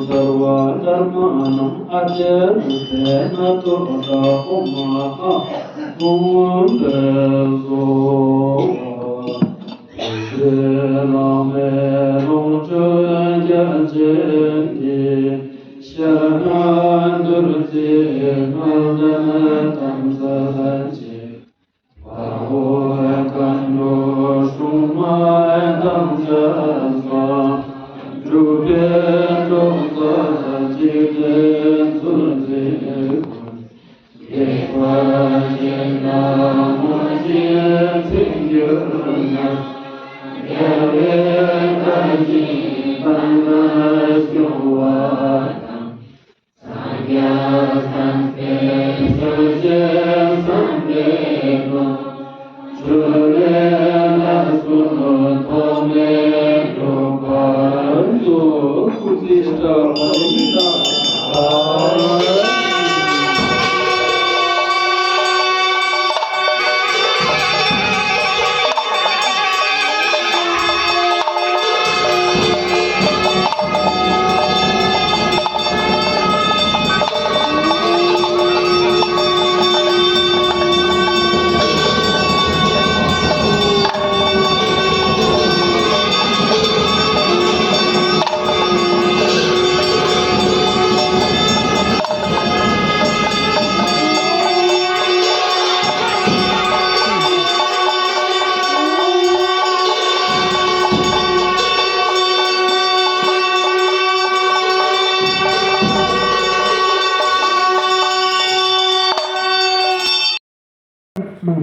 sarvadharmanam adyarutena tudahumaha mundeso Rame Rongchöjajeni Sharanurti Naldatam Sahaji Pahoekanyo Shumaedam Jasva Drupendo Sahajiten Sulzikun Yekvajena Mujien Singyurna Yavetaji Bandasyovatam Sangyasante Sosya Samdeva Churena Sunotome Yogayo Kutishta Parimita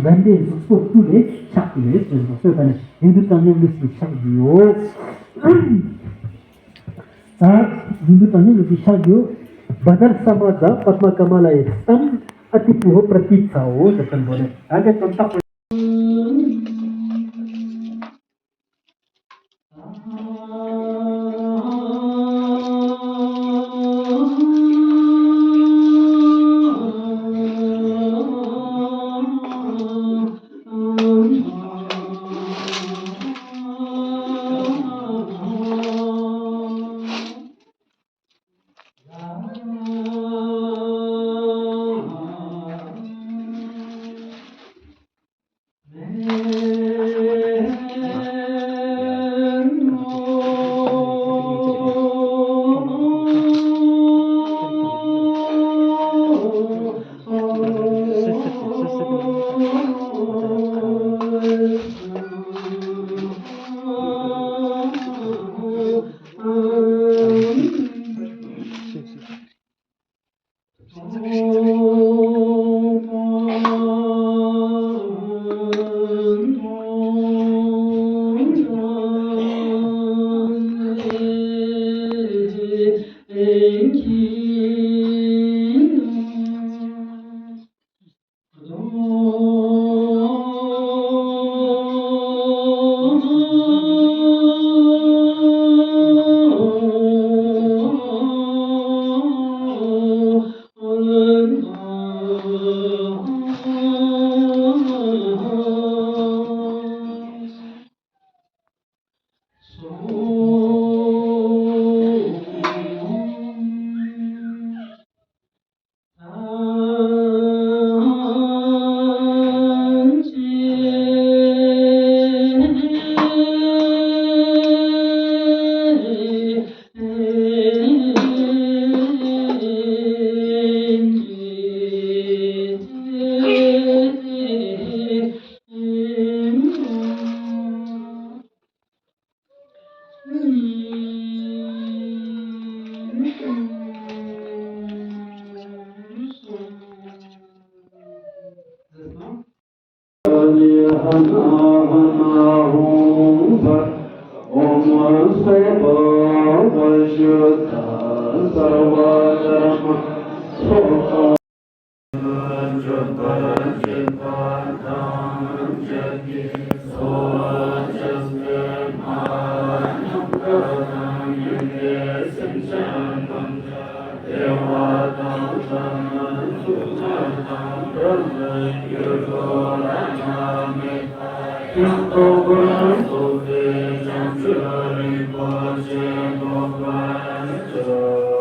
Bende tous les chapitres, ce qu'on a dit dans le chapitre. Hindu tanya le chapitre. Badar samada patma kamala estam atipuho pratikao tekan boleh. Ada contoh. Thank you.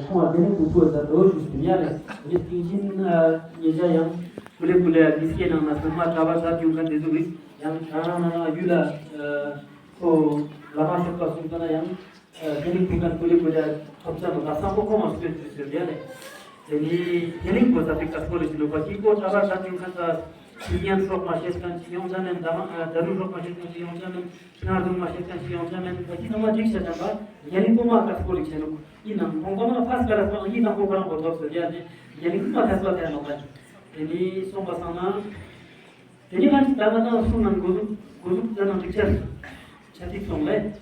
Pengajian buku satu justru ni tingin ia yang boleh miskin yang masuk kawan sahaja juga ditulis yang anak-anak juga so lama sekolah sudah yang jadi bukan boleh opsi bersama kok masuk dia ni. Jadi pun tapi sekolah itu bagi ko kawan sahaja juga Siang sok masih kan siang zaman daru sok masih kan siang zaman ngardu masih kan siang zaman bagi nama jiksa nama yani kuma kas kulik senu ina mongkona pas karas ma ina ko kana ko dok saja yani kuma kas wa kana kan ini somba sana jadi kan dalam sunan guru dalam jiksa cantik somle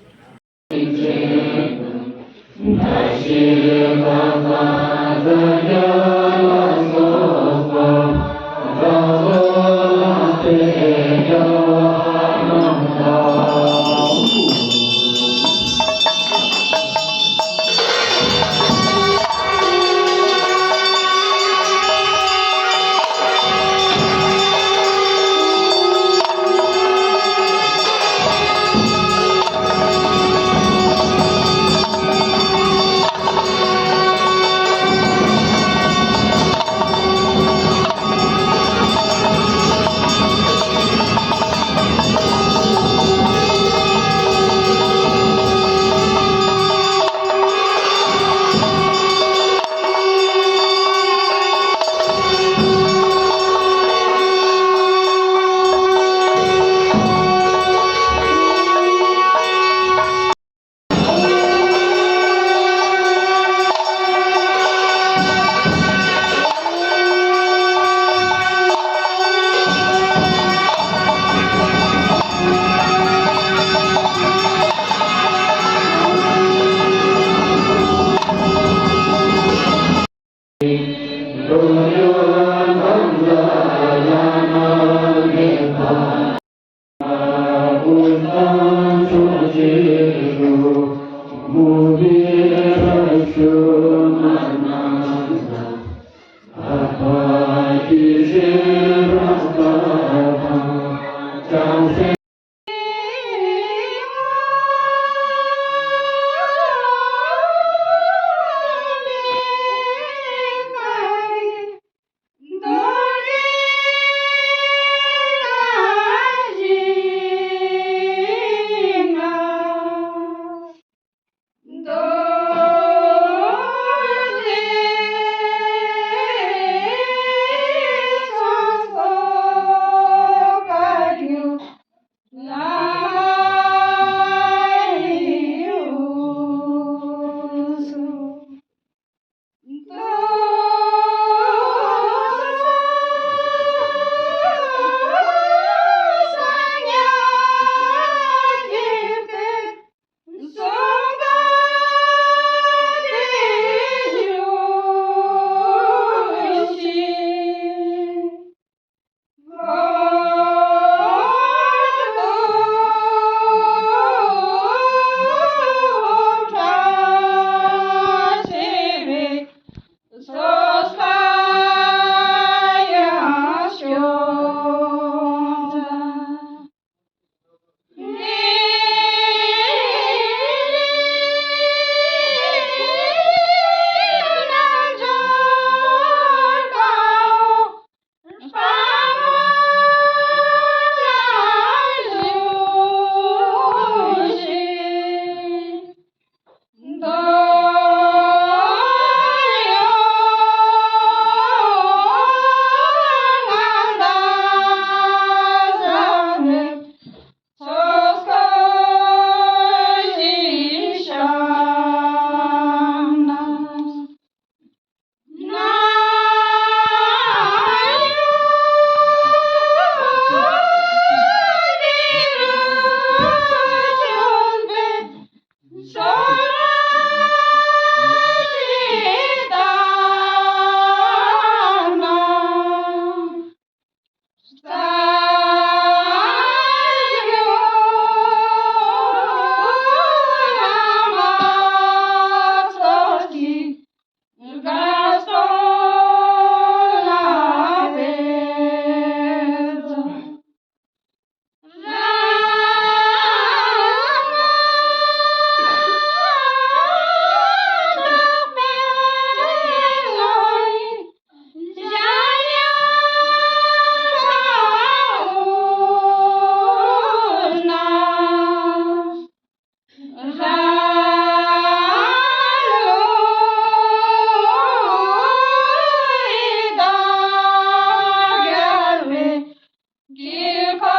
길 걸긴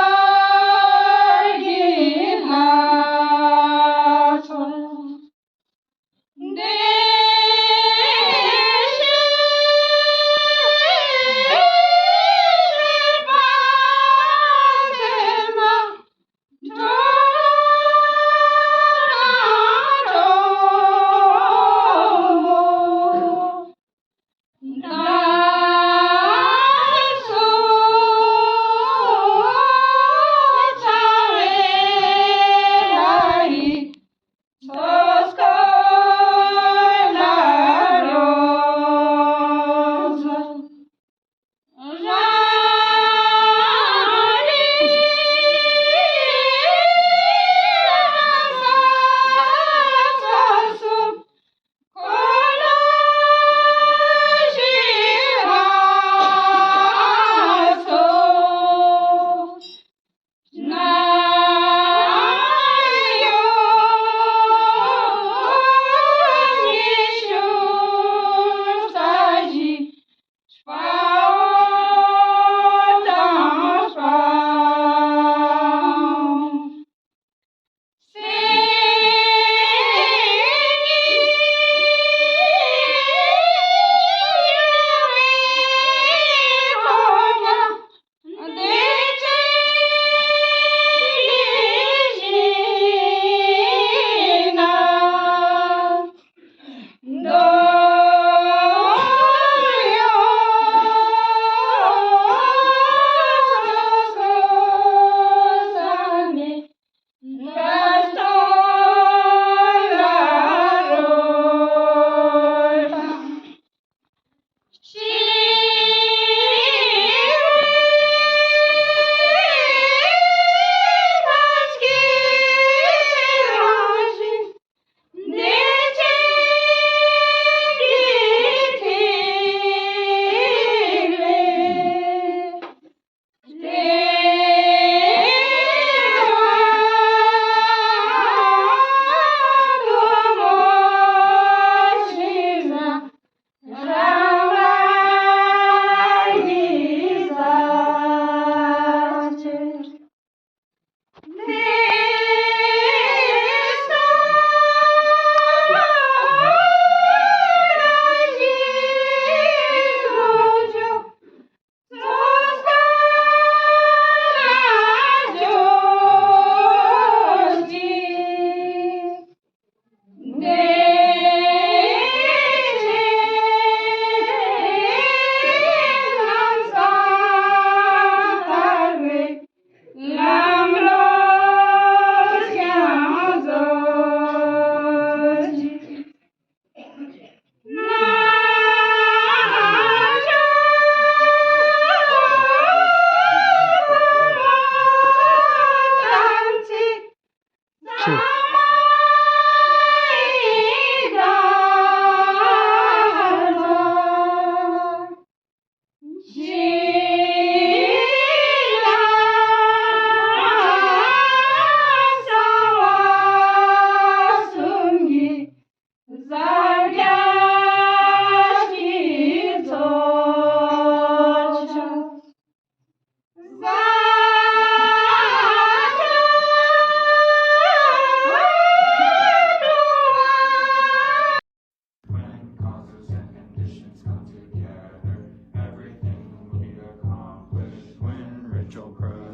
하소 내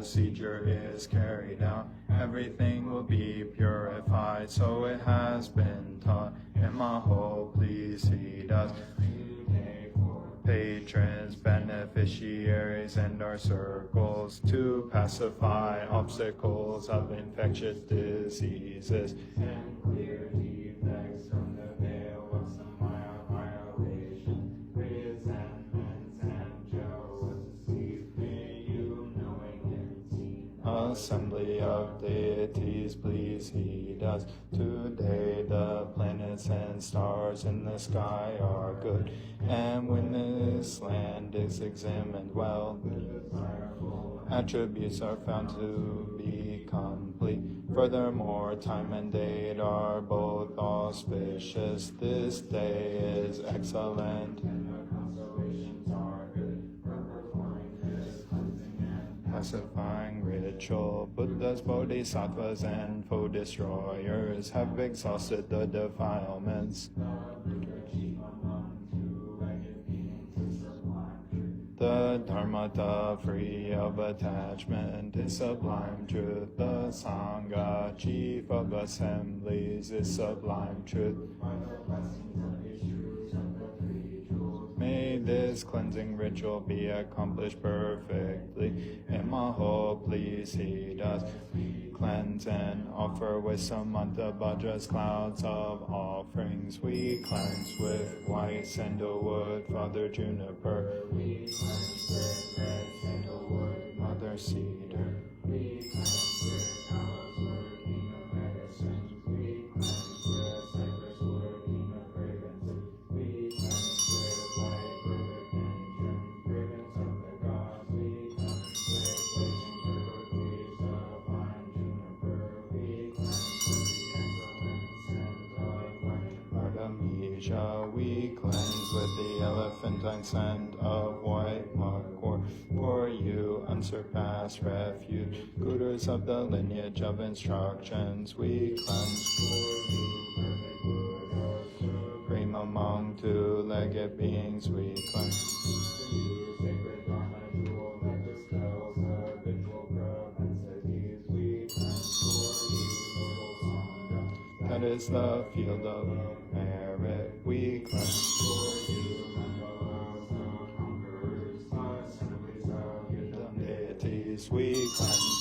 procedure is carried out, everything will be purified. So it has been taught, and my hope please heed us. Patrons, beneficiaries, and our circles to pacify obstacles of infectious diseases and clear defects from the veil of some violation, resentments, and jealousies. May you, knowing and seeing, assembly of deities, please heed us. Today the planets and stars in the sky are good, and when this land is examined well, attributes are found to be complete. Furthermore, time and date are both auspicious. This day is excellent, and the constellations are good for performing this cleansing and pacifying ritual. Buddhas, bodhisattvas, and foe destroyers have exhausted the defilements. The Dharmata, free of attachment, is sublime truth. The Sangha, chief of assemblies, is sublime truth. May this cleansing ritual be accomplished perfectly. Imaho, please heed us. We cleanse and offer with Samanta Bhadra's clouds of offerings. We cleanse with white sandalwood, Father Juniper. We cleanse with red sandalwood, Mother Cedar. We cleanse with aloes wood, King of medicines. We cleanse with cypress wood, King of fragrances. We cleanse with white perfect engine, fragrance of the gods. We cleanse with blazing turquoise leaves of fine juniper. We cleanse with the excellent scent of white artemisia. We cleanse with the elephantine scent of white mugwort. For you, unsurpassed refuge, gurus of the lineage of instructions, we cleanse for you, perfect Buddha, supreme among two-legged beings, we cleanse for you, sacred Dharma jewel that dispels habitual propensities, we cleanse for you, noble Sangha, that is the field of merit, we cleanse for you, Mandalas, the conquerors, assemblies of deities, we cleanse